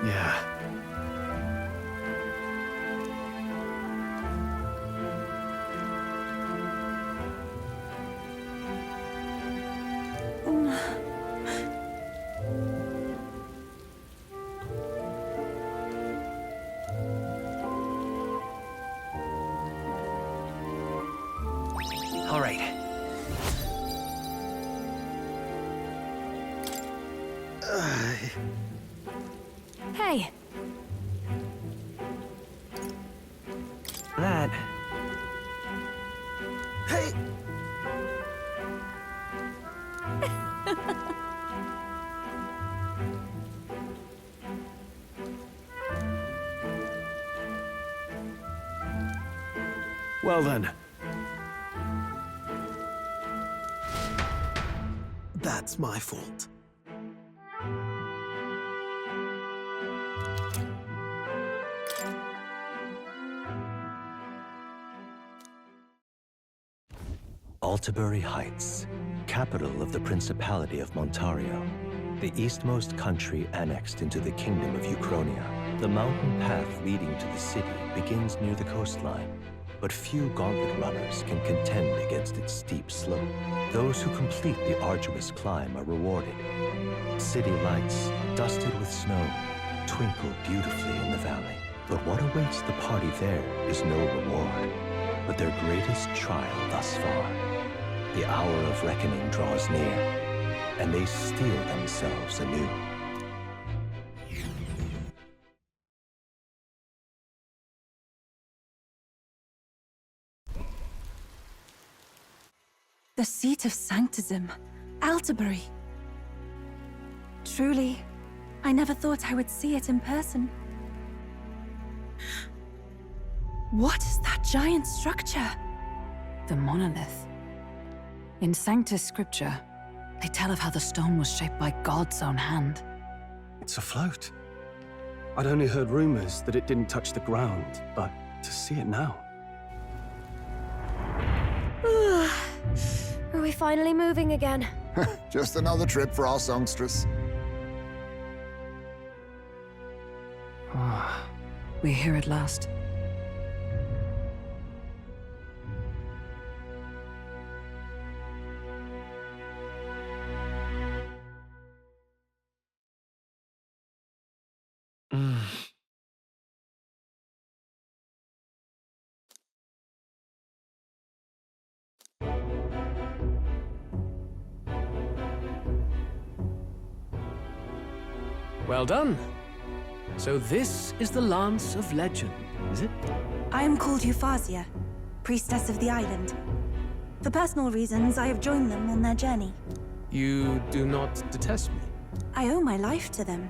Yeah. All right. Hey. That. Hey! Well then. That's my fault. Altabury Heights, capital of the Principality of Montario, the eastmost country annexed into the Kingdom of Uchronia. The mountain path leading to the city begins near the coastline, but few gauntlet runners can contend against its steep slope. Those who complete the arduous climb are rewarded. City lights, dusted with snow, twinkle beautifully in the valley. But what awaits the party there is no reward, but their greatest trial thus far. The hour of reckoning draws near, and they steel themselves anew. The seat of sanctism, Altabury. Truly, I never thought I would see it in person. What is that giant structure? The monolith. In Sanctus Scripture, they tell of how the stone was shaped by God's own hand. It's afloat. I'd only heard rumors that it didn't touch the ground, but to see it now. Are we finally moving again? Just another trip for our songstress. We're here at last. Well done. So this is the Lance of Legend, is it? I am called Euphausia, priestess of the island. For personal reasons, I have joined them on their journey. You do not detest me? I owe my life to them,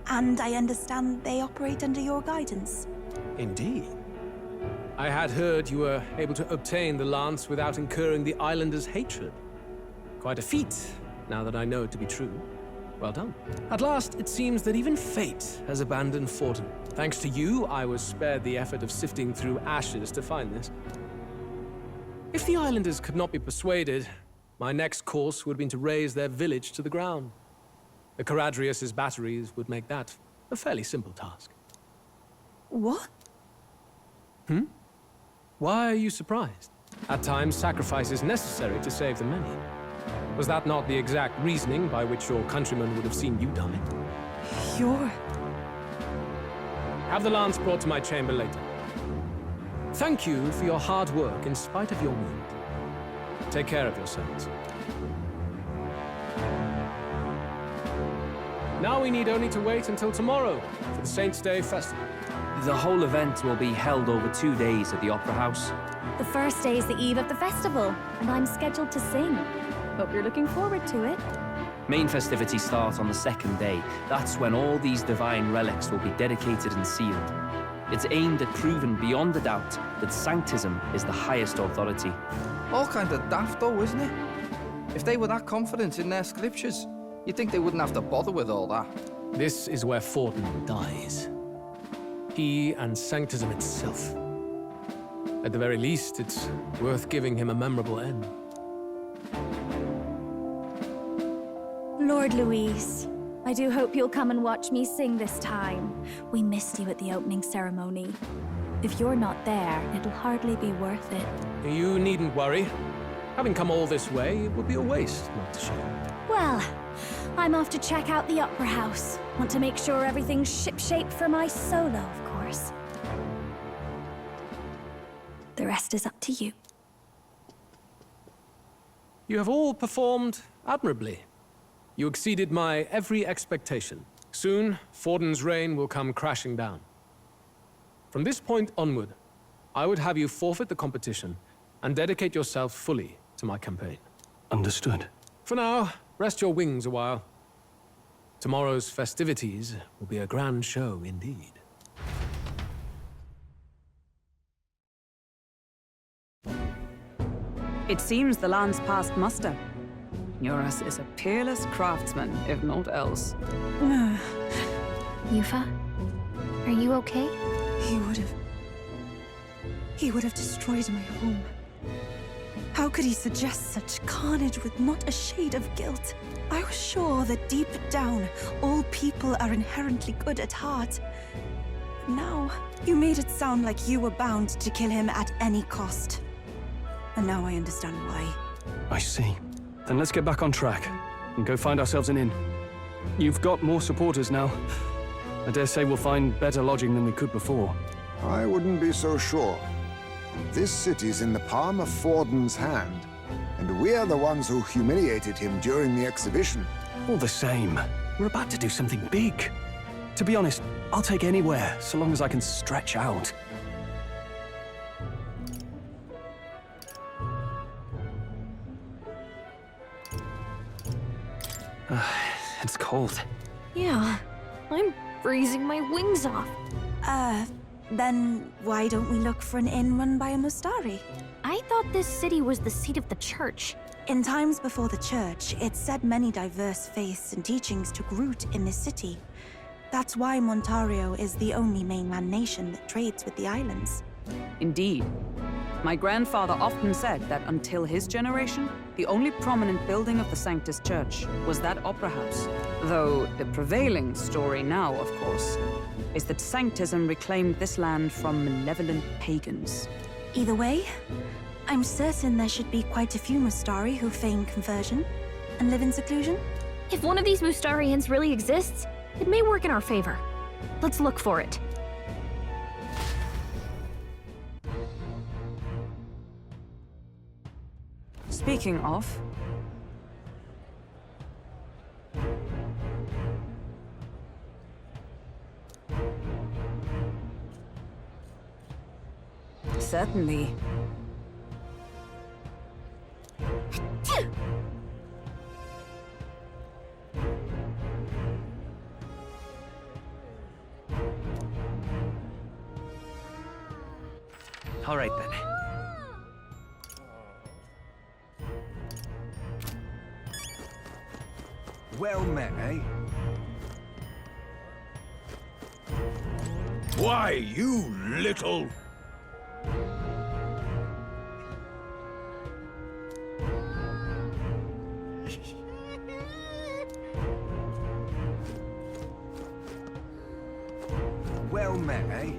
and I understand they operate under your guidance. Indeed. I had heard you were able to obtain the lance without incurring the islanders' hatred. Quite a feat, now that I know it to be true. Well done. At last, it seems that even fate has abandoned Fortin. Thanks to you, I was spared the effort of sifting through ashes to find this. If the islanders could not be persuaded, my next course would have been to raze their village to the ground. The Caradrius' batteries would make that a fairly simple task. What? Why are you surprised? At times, sacrifice is necessary to save the many. Was that not the exact reasoning by which your countrymen would have seen you die? You're... Have the lance brought to my chamber later. Thank you for your hard work in spite of your wound. Take care of yourselves. Now we need only to wait until tomorrow for the Saints' Day festival. The whole event will be held over 2 days at the Opera House. The first day is the eve of the festival, and I'm scheduled to sing. Hope you're looking forward to it. Main festivities start on the second day. That's when all these divine relics will be dedicated and sealed. It's aimed at proving beyond a doubt that sanctism is the highest authority. All kind of daft though, isn't it? If they were that confident in their scriptures, you'd think they wouldn't have to bother with all that. This is where Fortin dies. He and sanctism itself. At the very least, it's worth giving him a memorable end. Lord Louise, I do hope you'll come and watch me sing this time. We missed you at the opening ceremony. If you're not there, it'll hardly be worth it. You needn't worry. Having come all this way, it would be a waste not to show. Well, I'm off to check out the Opera House. Want to make sure everything's shipshape for my solo, of course. The rest is up to you. You have all performed admirably. You exceeded my every expectation. Soon, Forden's reign will come crashing down. From this point onward, I would have you forfeit the competition and dedicate yourself fully to my campaign. Understood. For now, rest your wings a while. Tomorrow's festivities will be a grand show indeed. It seems the land's past muster. Eurus is a peerless craftsman, if not else. Yufa, are you okay? He would have destroyed my home. How could he suggest such carnage with not a shade of guilt? I was sure that deep down, all people are inherently good at heart. Now, you made it sound like you were bound to kill him at any cost. And now I understand why. I see. Then let's get back on track and go find ourselves an inn. You've got more supporters now. I dare say we'll find better lodging than we could before. I wouldn't be so sure. This city's in the palm of Forden's hand, and we're the ones who humiliated him during the exhibition. All the same, we're about to do something big. To be honest, I'll take anywhere, so long as I can stretch out. It's cold. Yeah, I'm freezing my wings off. Then why don't we look for an inn run by a Mustari? I thought this city was the seat of the church. In times before the church, it said many diverse faiths and teachings took root in this city. That's why Montario is the only mainland nation that trades with the islands. Indeed. My grandfather often said that until his generation, the only prominent building of the Sanctus Church was that opera house. Though the prevailing story now, of course, is that Sanctism reclaimed this land from malevolent pagans. Either way, I'm certain there should be quite a few Mustari who feign conversion and live in seclusion. If one of these Mustarians really exists, it may work in our favor. Let's look for it. Speaking of... Certainly. All right, then. Well met, eh? Why, you little... Well met, eh?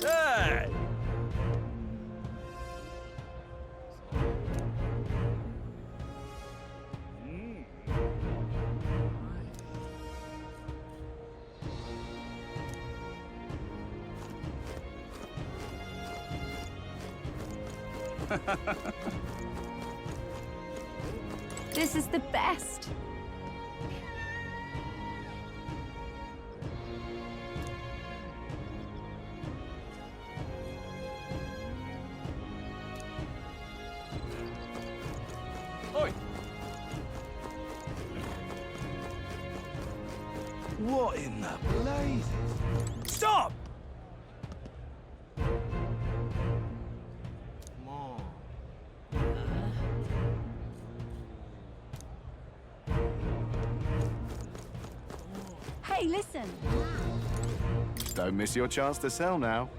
Hey! This is the best. Oi! What in the blazes? Stop! Hey, listen. Don't miss your chance to sell now.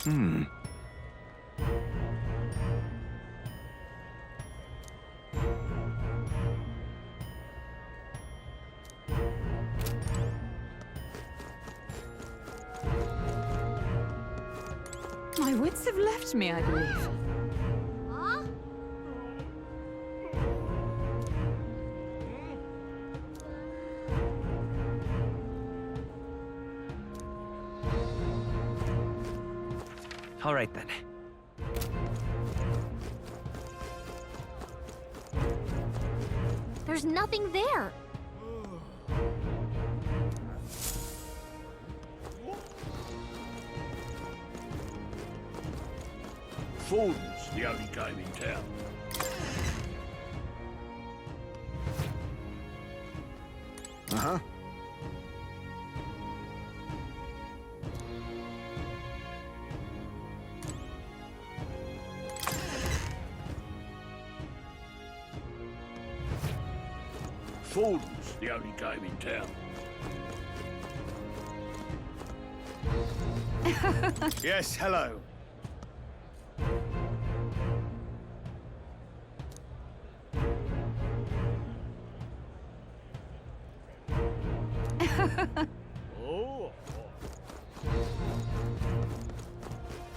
My wits have left me, I believe. All right then. There's nothing there. Forden's the only game in town. Uh-huh. Forden's the only game in town. Yes, hello.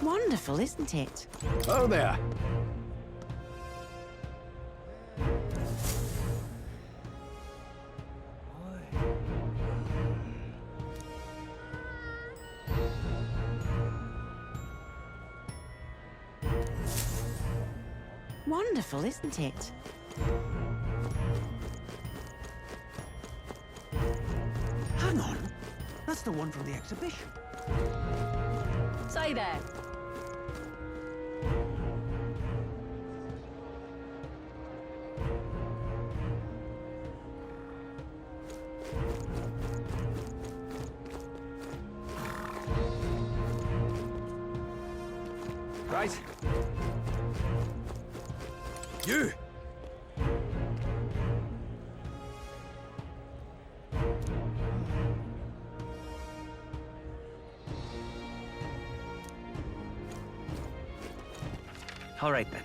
Wonderful, isn't it? Oh there. Wonderful, isn't it? Hang on. That's the one from the exhibition. Say there. Right. You! All right then.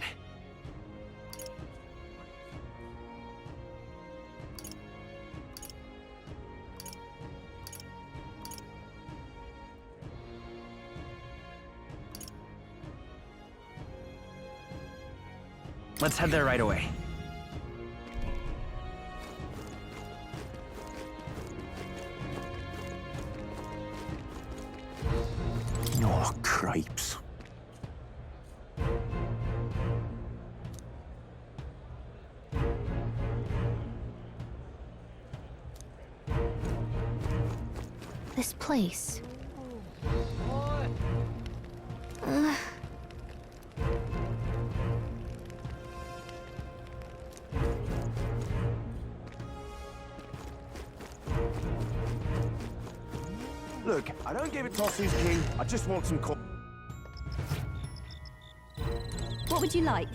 Let's head there right away. Oh, cripes. This place. Look, I don't give a toss who's king. I just want some What would you like?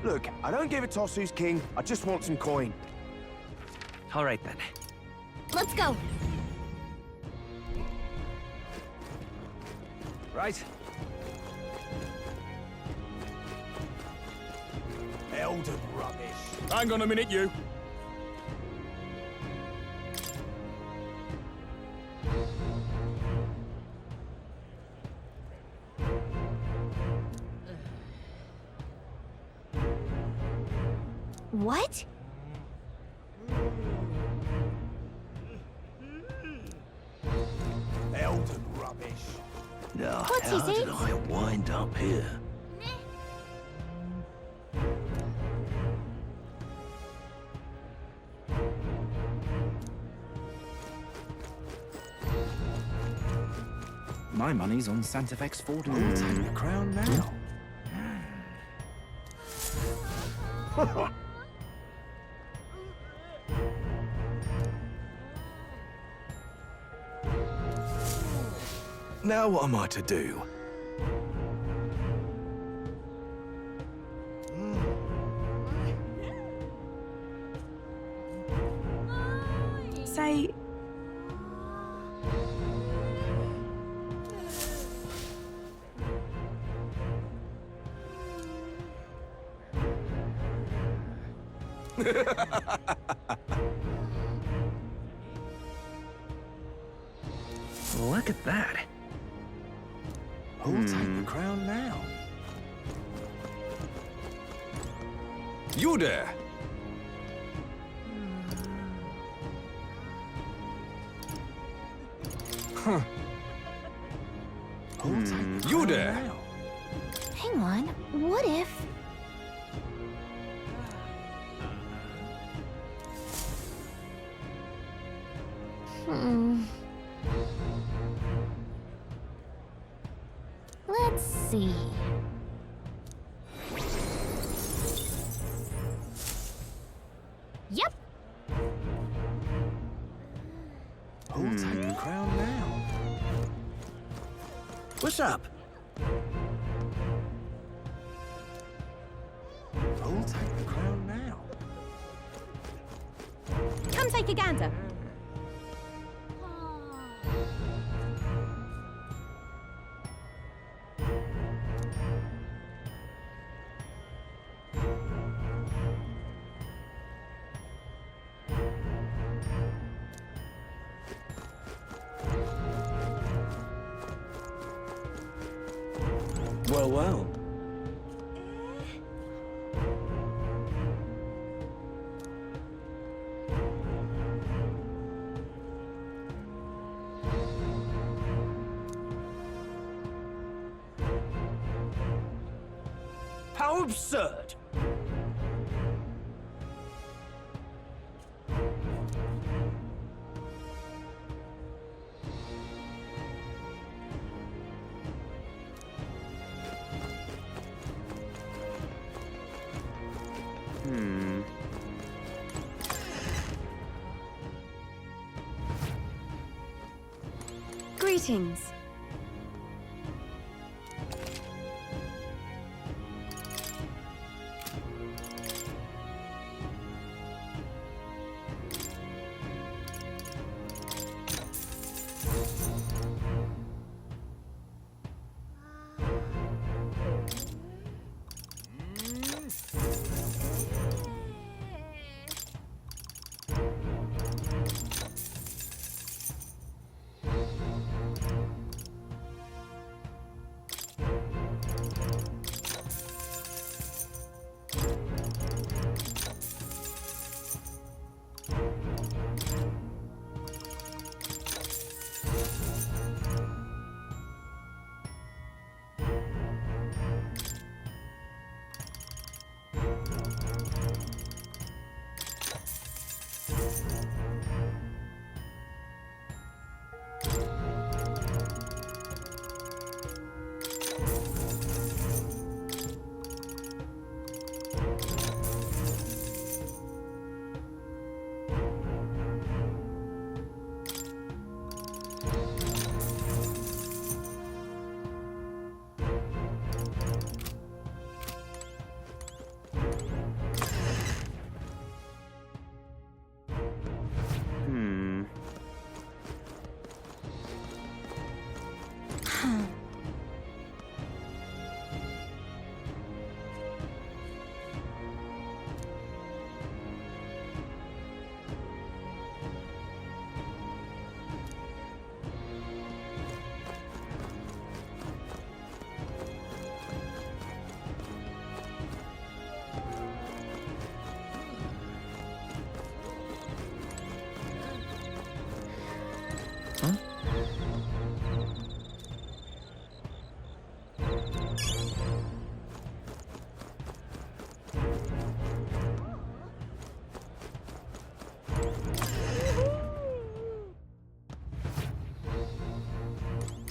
Look, I don't give a toss who's king. I just want some coin. All right then. Let's go. Right. Elden rubbish. Hang on a minute, you. What? Elden rubbish. How did I wind up here? My money's on Santa Fe's Ford. I'll take the crown now. Now what am I to do? Say... Look at that. Who'll take the crown now? You there! Huh. Who'll take the You crown there! now? Hang on, what if... Let's see. Yep. Who'll take the crown now? What's up? Who'll take the crown now? Come take a gander. Well, well. How absurd! Greetings.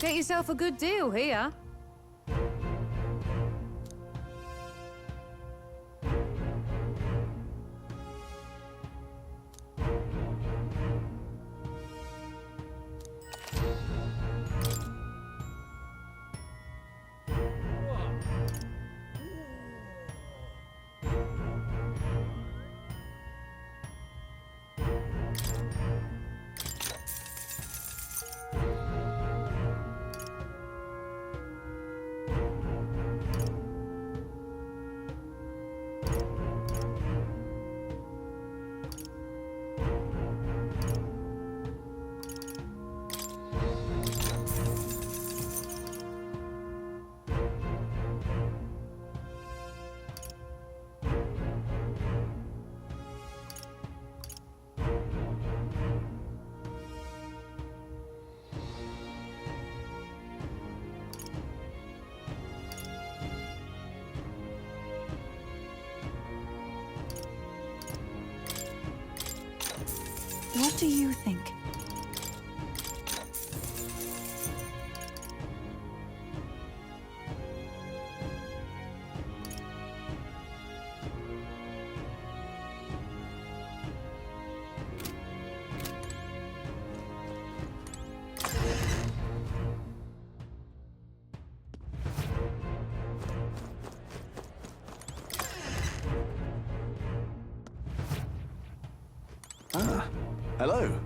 Get yourself a good deal here. What do you think? Ah, hello.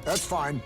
That's fine.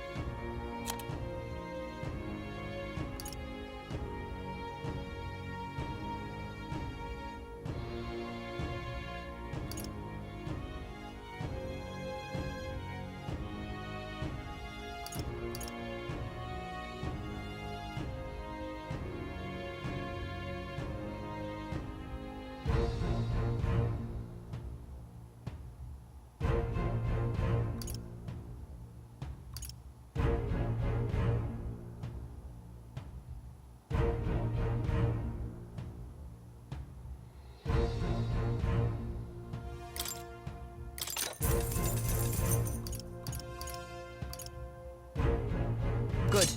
Good.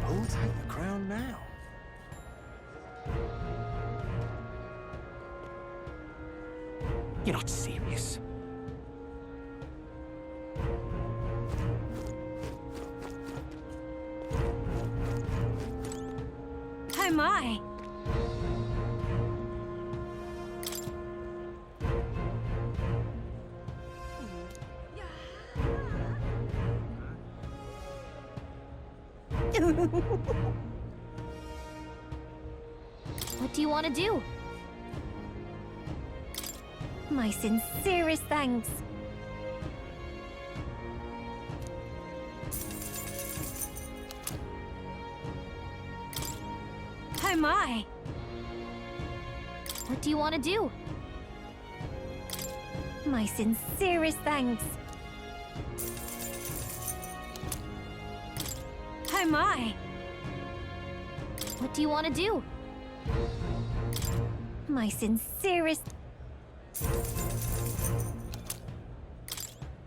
Who'll take the crown now? You're not serious. Oh my! What do you want to do? My sincerest thanks. Oh my! What do you want to do? My sincerest thanks. Oh my! What do you want to do? My sincerest...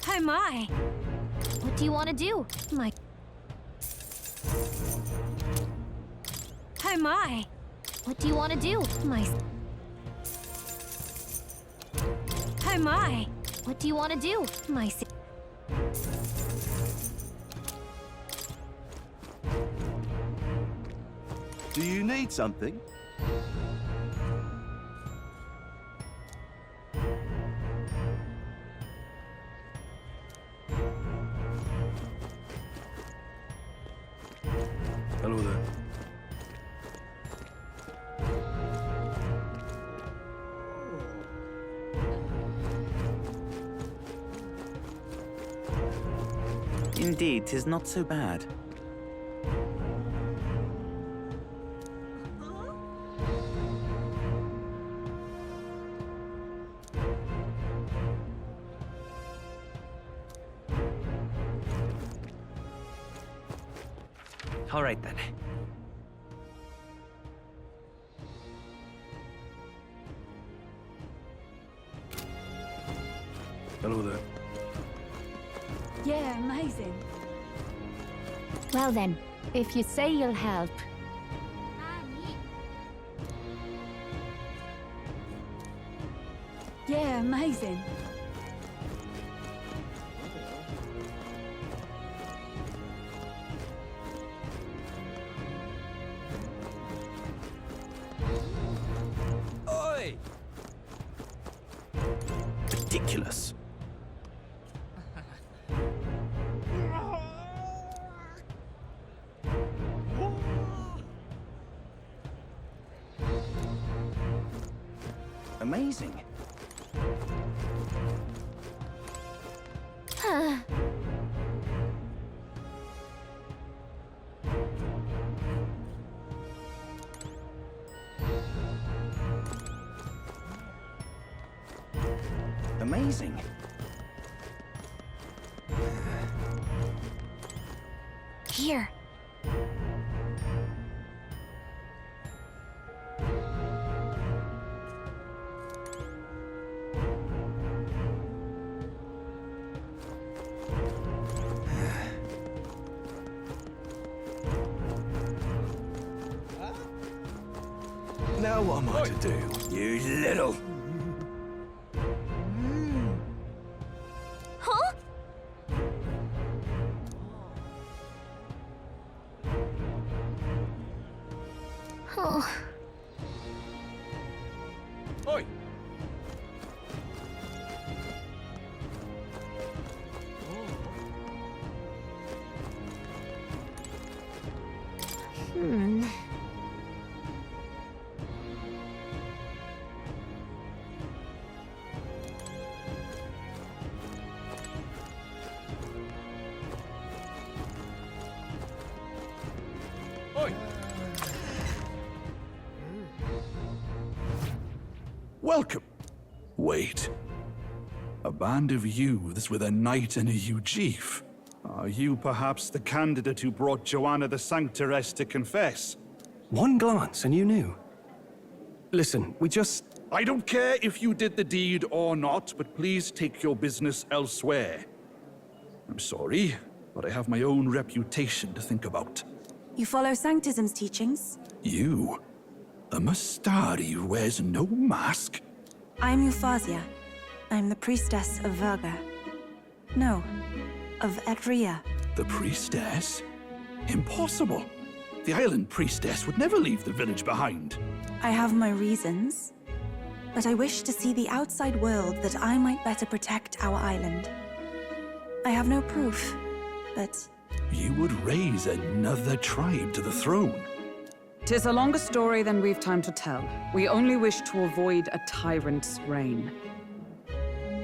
Oh my! What do you want to do? My... Oh my! What do you want to do? My... Oh my! What do you want to do? My... Do you need something? Hello there. Indeed, 'tis not so bad. All right then. Hello there. Yeah, amazing. Well then, if you say you'll help... Yeah, amazing. Oi! Ridiculous. Amazing. Amazing. Here. Now what am I to do? You little... Huh? Oh. Oi! Oi! Welcome. Wait. A band of youths with a knight and a eugif. Are you perhaps the candidate who brought Joanna the Sanctoress to confess? One glance and you knew. Listen, we just... I don't care if you did the deed or not, but please take your business elsewhere. I'm sorry, but I have my own reputation to think about. You follow Sanctism's teachings? You? A Mustari who wears no mask? I'm Euphausia. I'm the priestess of Verga. No, of Edria. The priestess? Impossible. The island priestess would never leave the village behind. I have my reasons, but I wish to see the outside world that I might better protect our island. I have no proof, but... You would raise another tribe to the throne. 'Tis a longer story than we've time to tell. We only wish to avoid a tyrant's reign.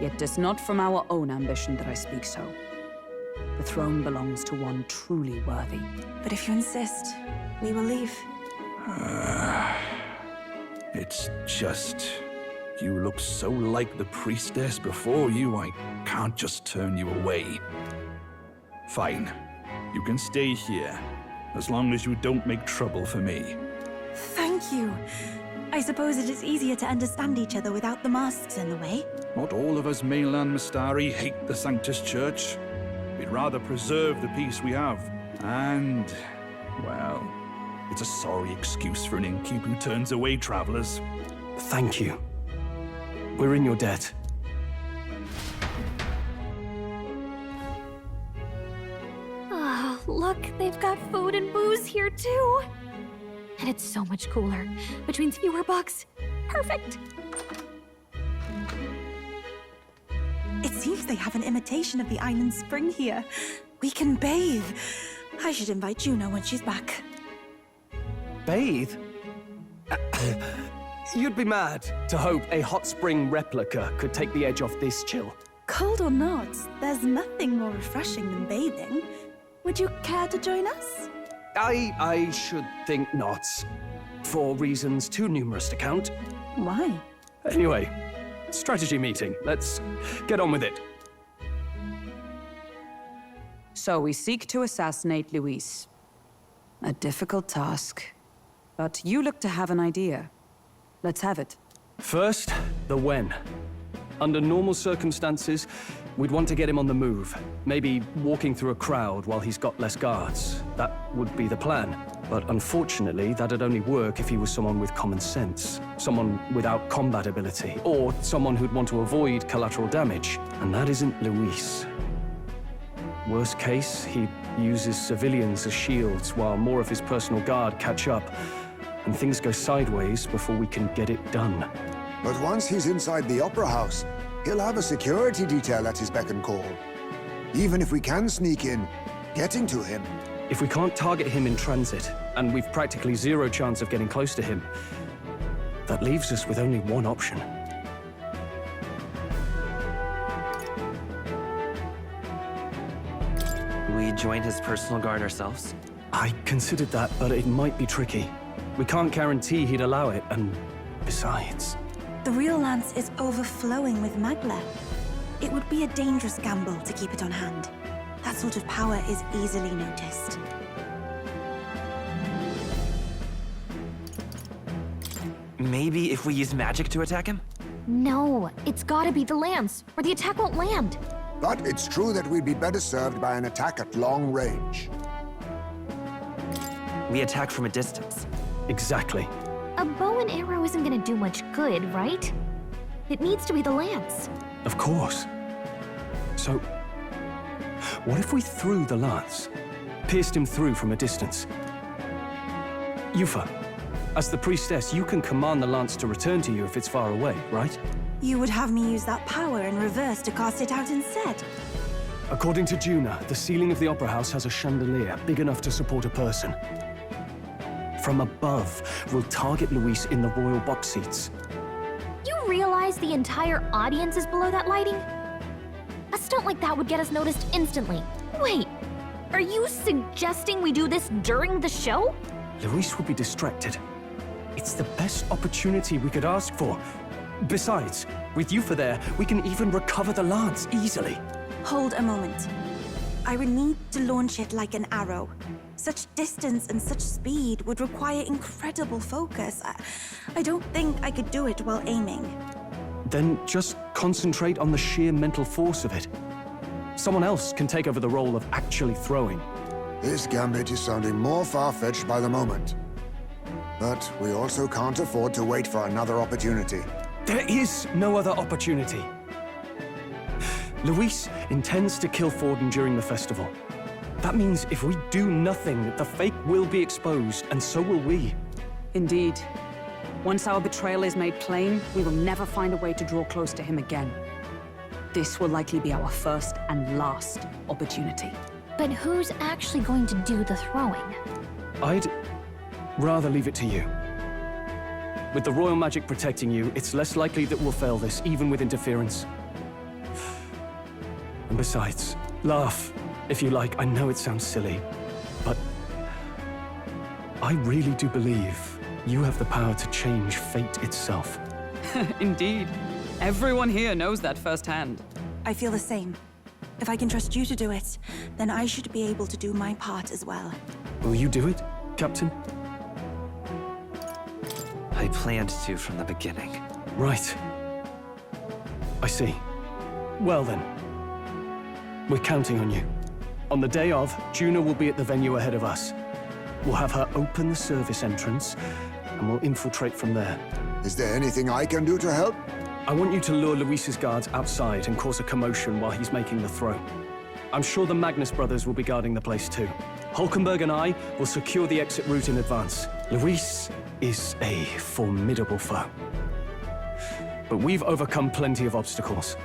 Yet 'tis not from our own ambition that I speak so. The throne belongs to one truly worthy. But if you insist, we will leave. It's just... You look so like the priestess before you, I can't just turn you away. Fine. You can stay here, as long as you don't make trouble for me. Thank you. I suppose it is easier to understand each other without the masks in the way. Not all of us mainland Mistari hate the Sanctus Church. We'd rather preserve the peace we have. And, well, it's a sorry excuse for an innkeep who turns away travelers. Thank you. We're in your debt. Oh, look, they've got food and booze here too. And it's so much cooler, which means fewer bugs. Perfect. It seems they have an imitation of the island spring here. We can bathe. I should invite Juno when she's back. Bathe? You'd be mad to hope a hot spring replica could take the edge off this chill. Cold or not, there's nothing more refreshing than bathing. Would you care to join us? I should think not. For reasons too numerous to count. Why? Anyway, strategy meeting. Let's get on with it. So we seek to assassinate Luis. A difficult task. But you look to have an idea. Let's have it. First, the when. Under normal circumstances, we'd want to get him on the move. Maybe walking through a crowd while he's got less guards. That would be the plan. But unfortunately, that'd only work if he was someone with common sense. Someone without combat ability. Or someone who'd want to avoid collateral damage. And that isn't Luis. Worst case, he uses civilians as shields while more of his personal guard catch up. And things go sideways before we can get it done. But once he's inside the Opera House, he'll have a security detail at his beck and call. Even if we can sneak in, getting to him. If we can't target him in transit, and we've practically zero chance of getting close to him, that leaves us with only one option. We join his personal guard ourselves? I considered that, but it might be tricky. We can't guarantee he'd allow it, and besides... The real lance is overflowing with magla. It would be a dangerous gamble to keep it on hand. That sort of power is easily noticed. Maybe if we use magic to attack him? No, it's gotta be the lance, or the attack won't land. But it's true that we'd be better served by an attack at long range. We attack from a distance. Exactly. A bow and arrow isn't gonna do much good, right? It needs to be the lance. Of course. So, what if we threw the lance? Pierced him through from a distance? Yufa, as the priestess, you can command the lance to return to you if it's far away, right? You would have me use that power in reverse to cast it out instead. According to Juna, the ceiling of the Opera House has a chandelier big enough to support a person. From above, we'll target Luis in the royal box seats. You realize the entire audience is below that lighting? A stunt like that would get us noticed instantly. Wait, are you suggesting we do this during the show? Luis would be distracted. It's the best opportunity we could ask for. Besides, with Yufa there, we can even recover the lance easily. Hold a moment. I would need to launch it like an arrow. Such distance and such speed would require incredible focus. I don't think I could do it while aiming. Then just concentrate on the sheer mental force of it. Someone else can take over the role of actually throwing. This gambit is sounding more far-fetched by the moment. But we also can't afford to wait for another opportunity. There is no other opportunity. Luis intends to kill Forden during the festival. That means if we do nothing, the fake will be exposed, and so will we. Indeed. Once our betrayal is made plain, we will never find a way to draw close to him again. This will likely be our first and last opportunity. But who's actually going to do the throwing? I'd rather leave it to you. With the royal magic protecting you, it's less likely that we'll fail this, even with interference. And besides, laugh, if you like. I know it sounds silly, but I really do believe you have the power to change fate itself. Indeed. Everyone here knows that firsthand. I feel the same. If I can trust you to do it, then I should be able to do my part as well. Will you do it, Captain? I planned to from the beginning. Right. I see. Well then, we're counting on you. On the day of, Juna will be at the venue ahead of us. We'll have her open the service entrance, and we'll infiltrate from there. Is there anything I can do to help? I want you to lure Luis's guards outside and cause a commotion while he's making the throw. I'm sure the Magnus brothers will be guarding the place too. Hulkenberg and I will secure the exit route in advance. Luis is a formidable foe. But we've overcome plenty of obstacles.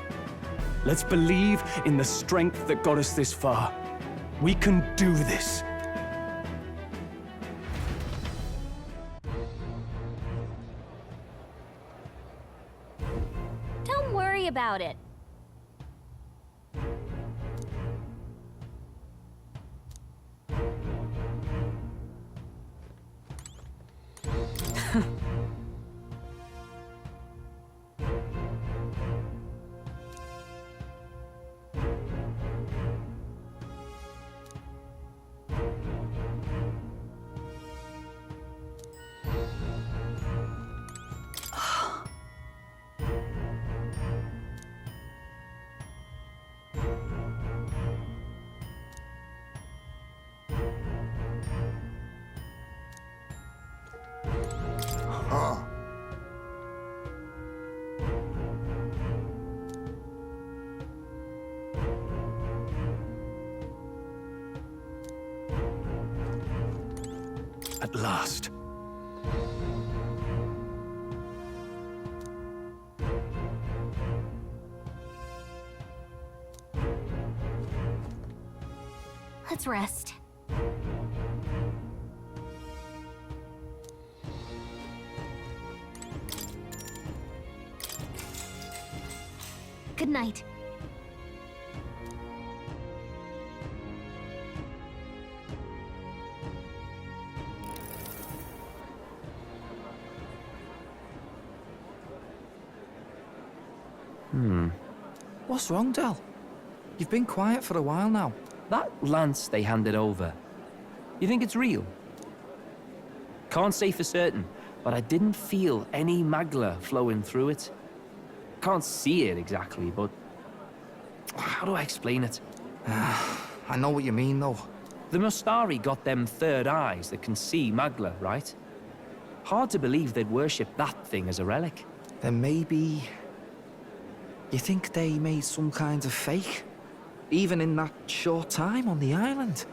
Let's believe in the strength that got us this far. We can do this. Don't worry about it. At last. Let's rest. Good night. What's wrong, Del? You've been quiet for a while now. That lance they handed over, you think it's real? Can't say for certain, but I didn't feel any magla flowing through it. Can't see it exactly, but how do I explain it? I know what you mean, though. The Mustari got them third eyes that can see magla, right? Hard to believe they'd worship that thing as a relic. Then maybe... You think they made some kind of fake? Even in that short time on the island?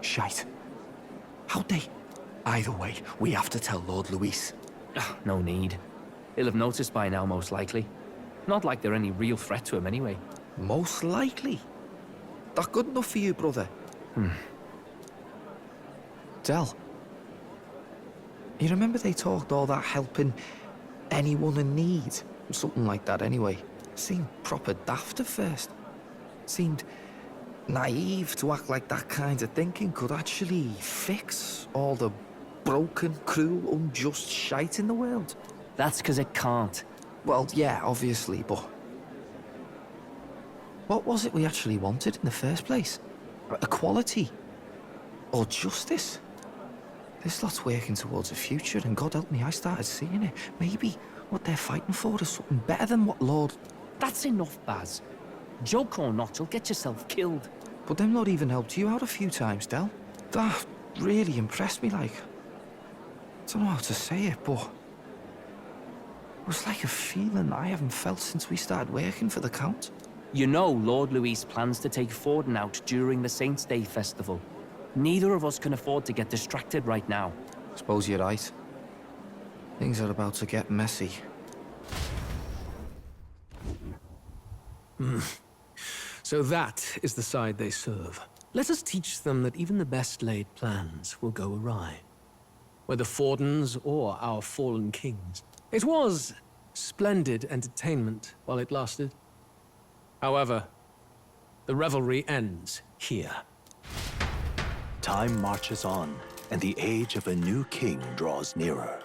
Shite. How'd they? Either way, we have to tell Lord Luis. No need. He'll have noticed by now, most likely. Not like they're any real threat to him anyway. Most likely? That good enough for you, brother? Del, you remember they talked all that helping anyone in need? Something like that anyway. Seemed proper daft at first. Seemed naive to act like that kind of thinking could actually fix all the broken, cruel, unjust shite in the world. That's because it can't. Well, yeah, obviously, but... What was it we actually wanted in the first place? Equality? Or justice? This lot's working towards a future, and God help me, I started seeing it. Maybe what they're fighting for is something better than what Lord... That's enough, Baz. Joke or not, you'll get yourself killed. But them Lord even helped you out a few times, Del. That really impressed me, like... I don't know how to say it, but... It was like a feeling I haven't felt since we started working for the Count. You know Lord Luis plans to take Forden out during the Saints' Day festival. Neither of us can afford to get distracted right now. Suppose you're right. Things are about to get messy. So that is the side they serve. Let us teach them that even the best laid plans will go awry. Whether Fordens or our fallen kings. It was splendid entertainment while it lasted. However, the revelry ends here. Time marches on, and the age of a new king draws nearer.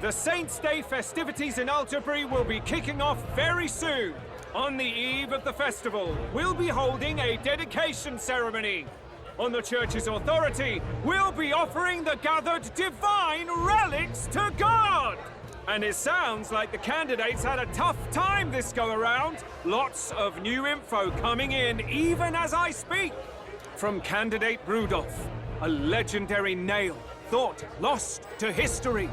The Saints' Day festivities in Alderbury will be kicking off very soon. On the eve of the festival, we'll be holding a dedication ceremony. On the church's authority, we'll be offering the gathered divine relics to God! And it sounds like the candidates had a tough time this go-around. Lots of new info coming in even as I speak. From candidate Rudolph, a legendary nail, thought lost to history.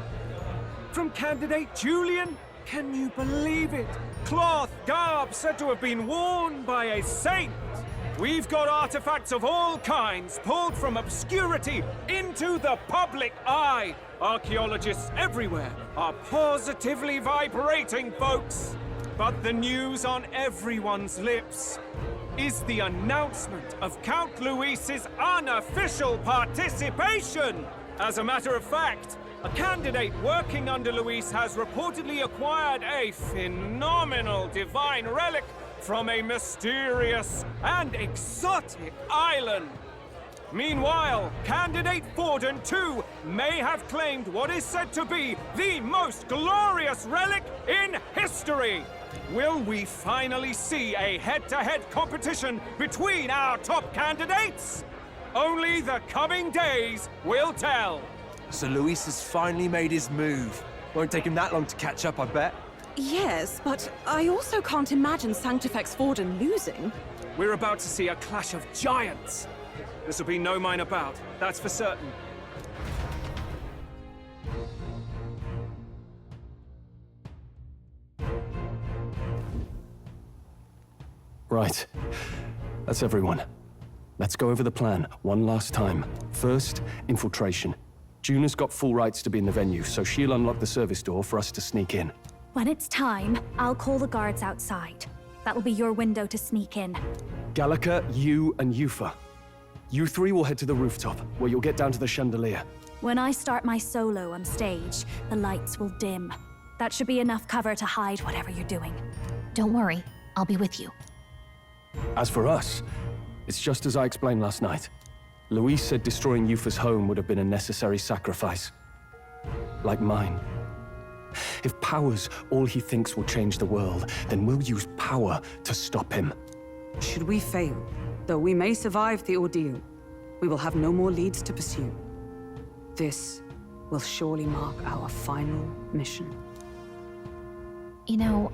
From candidate Julian, can you believe it? Cloth garb said to have been worn by a saint. We've got artifacts of all kinds pulled from obscurity into the public eye. Archaeologists everywhere are positively vibrating, folks. But the news on everyone's lips is the announcement of Count Luis's unofficial participation. As a matter of fact, a candidate working under Luis has reportedly acquired a phenomenal divine relic from a mysterious and exotic island. Meanwhile, candidate Forden too may have claimed what is said to be the most glorious relic in history. Will we finally see a head-to-head competition between our top candidates? Only the coming days will tell. So Luis has finally made his move. Won't take him that long to catch up, I bet. Yes, but I also can't imagine Sanctifex Forden losing. We're about to see a clash of giants. This will be no minor bout, that's for certain. Right. That's everyone. Let's go over the plan one last time. First, infiltration. Juna's got full rights to be in the venue, so she'll unlock the service door for us to sneak in. When it's time, I'll call the guards outside. That'll be your window to sneak in. Gallica, you, and Yufa. You three will head to the rooftop, where you'll get down to the chandelier. When I start my solo on stage, the lights will dim. That should be enough cover to hide whatever you're doing. Don't worry, I'll be with you. As for us, it's just as I explained last night. Luis said destroying Yufa's home would have been a necessary sacrifice. Like mine. If power's all he thinks will change the world, then we'll use power to stop him. Should we fail, though we may survive the ordeal, we will have no more leads to pursue. This will surely mark our final mission. You know,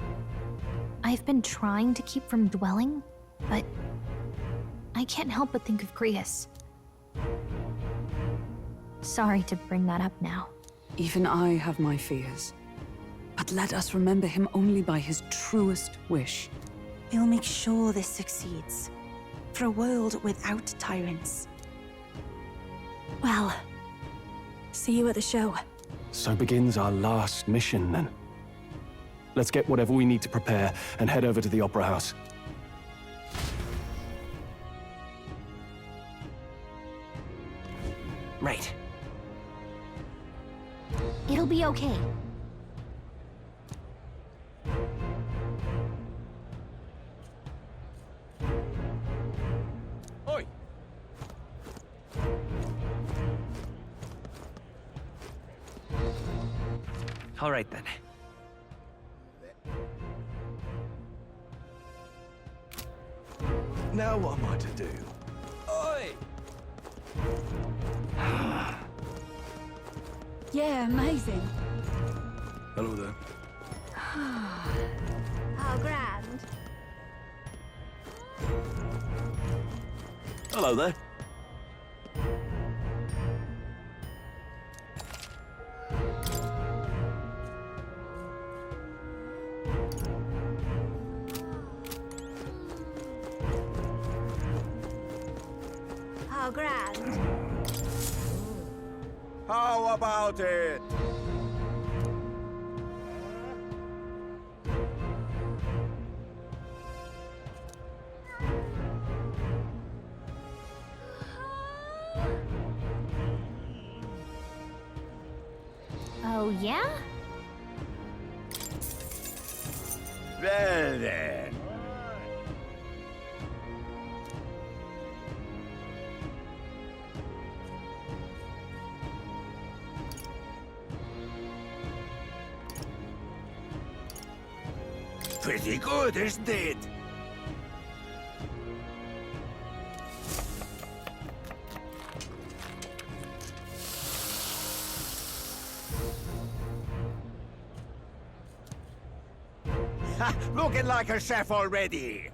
I've been trying to keep from dwelling, but I can't help but think of Grius. Sorry to bring that up now. Even I have my fears. But let us remember him only by his truest wish. We'll make sure this succeeds. For a world without tyrants. Well, see you at the show. So begins our last mission, then. Let's get whatever we need to prepare and head over to the Opera House. Right. It'll be okay. Oi! All right, then. Now what am I to do? Oi! Yeah, amazing. Hello there. How grand. Hello there. How grand. How about it? Oh, yeah? Well then. pretty good, isn't it? Looking like a chef already.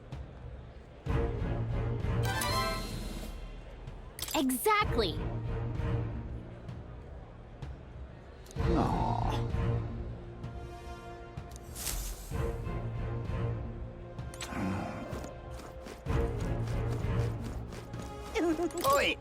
Exactly. Aw. Oi!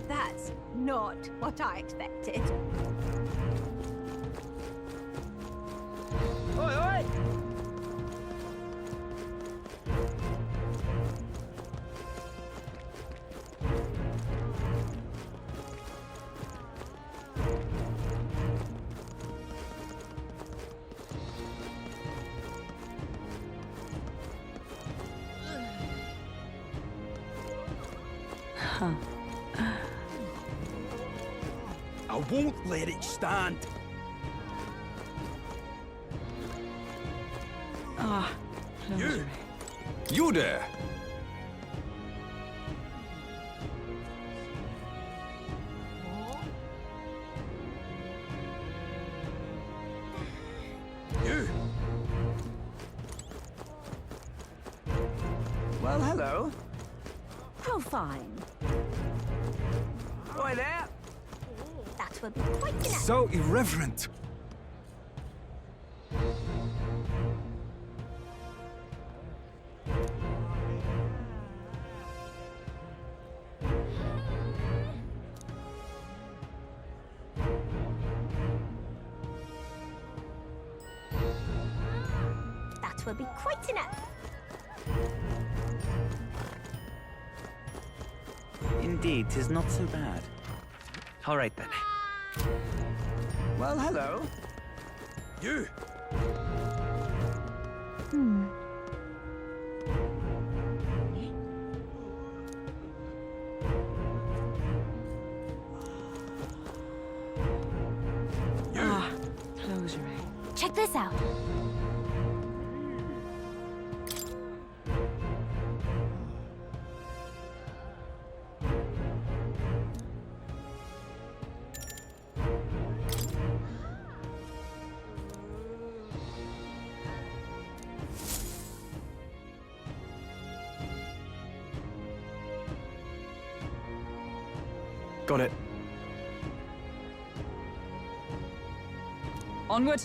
That's not what I expected. Oi, oi! I won't let it stand. Ah, You there! You! Well, hello. how fine. Oi there! That would be quite enough. So irreverent. That will be quite enough. Indeed, 'tis not so bad. All right then. Well, hello. You! Closure. Check this out. Got it. Onward.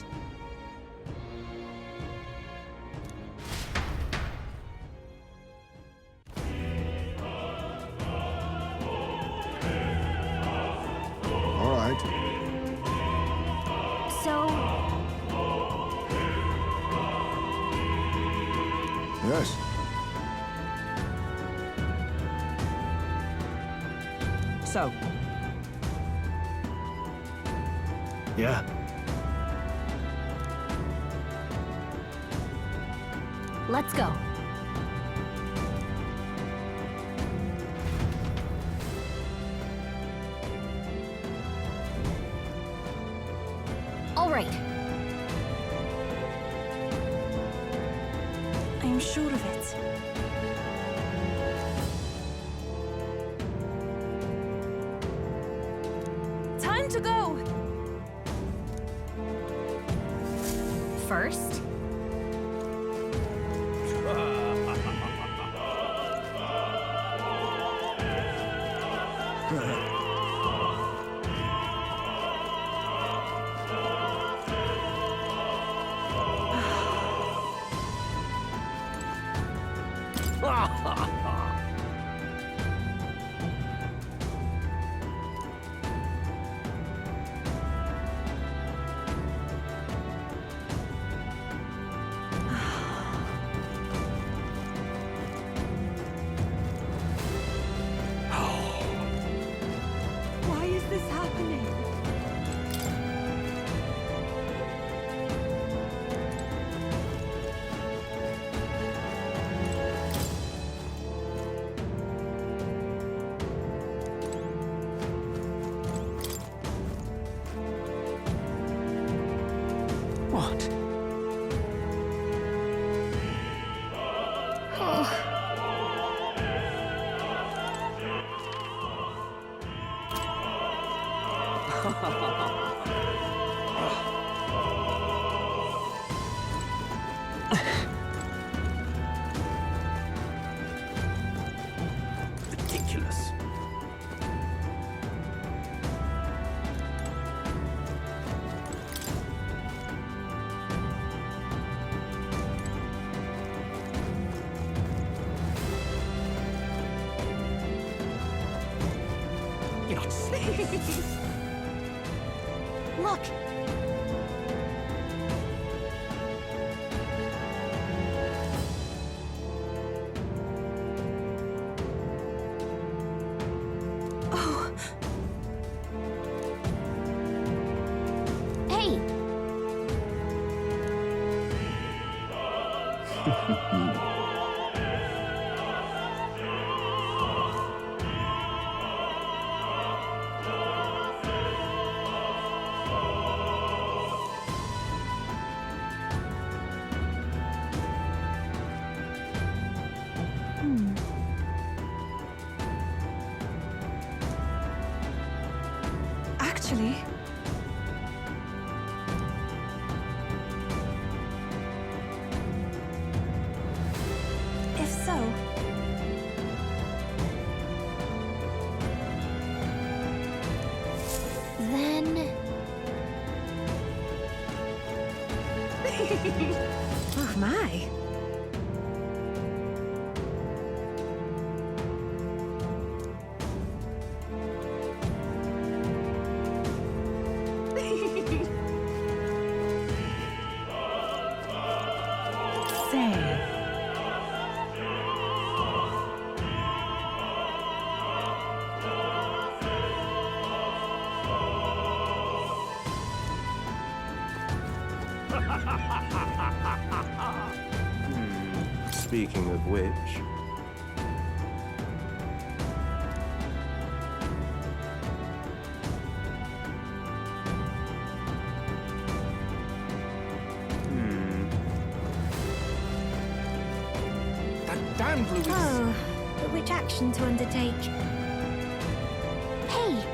All right. So, Yes. So, Yeah. let's go. All right. I'm sure of it. Time to go! First, What? Ridiculous. You're not safe. Look! Oh, Hey! actually. If so, then... oh my. Say. Speaking of which... That damn blue is... Oh, but which action to undertake? Hey!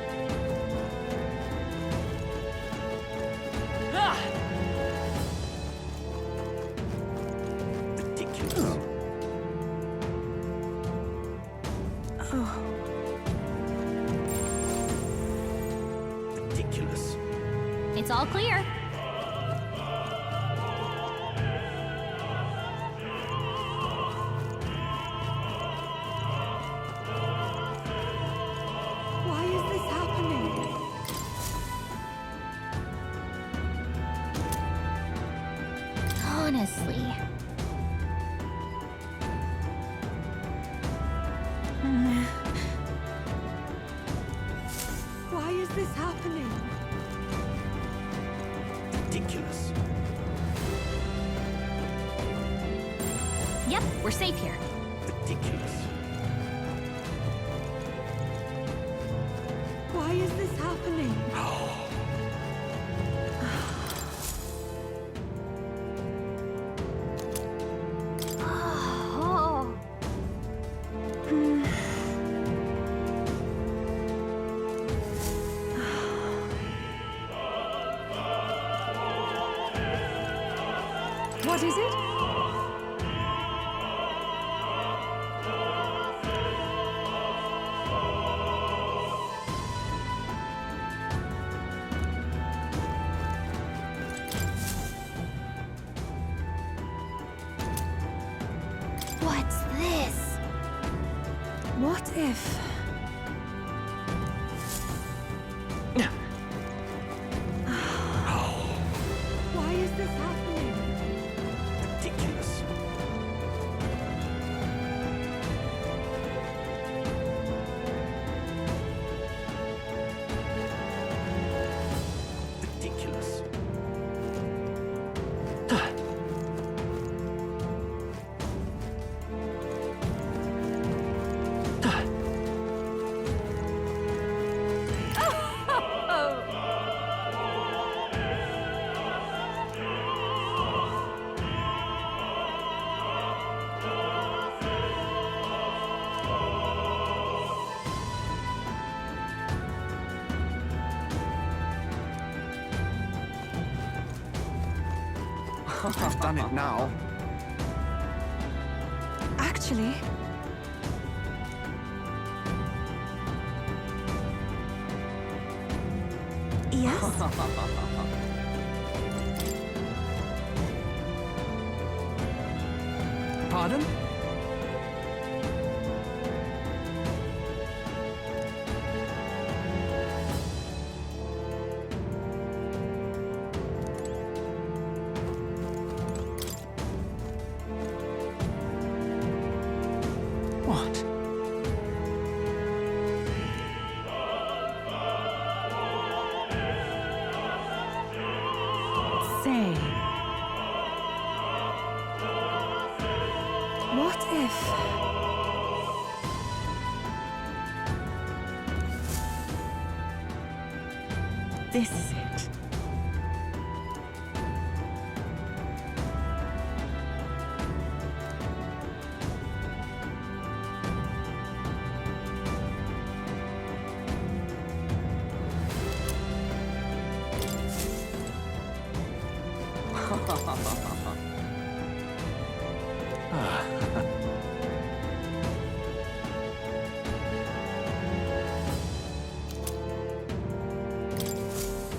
Ridiculous. Oh. Ridiculous. It's all clear. Why is this happening? Honestly. Why is this happening? Ridiculous. Yep, we're safe here. Ridiculous. Why is this happening? Oh. What is it? What's this? What if... Why is this happening? Ridiculous. Ridiculous. I've done it now. Actually, yes? Pardon? What? Say, what if... this is it?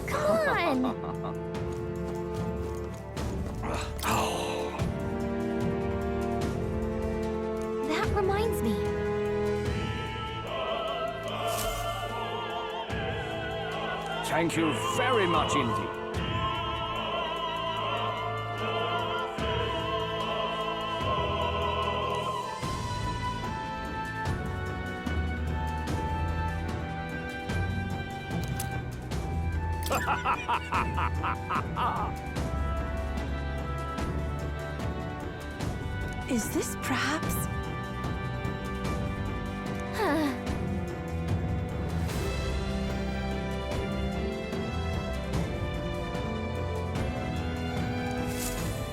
Come on! That reminds me. Thank you very much indeed. Is this perhaps...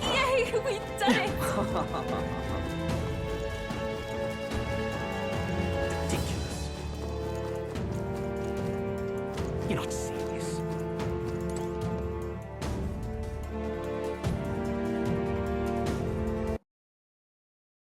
Yay, we've done it! Ridiculous. You're not serious.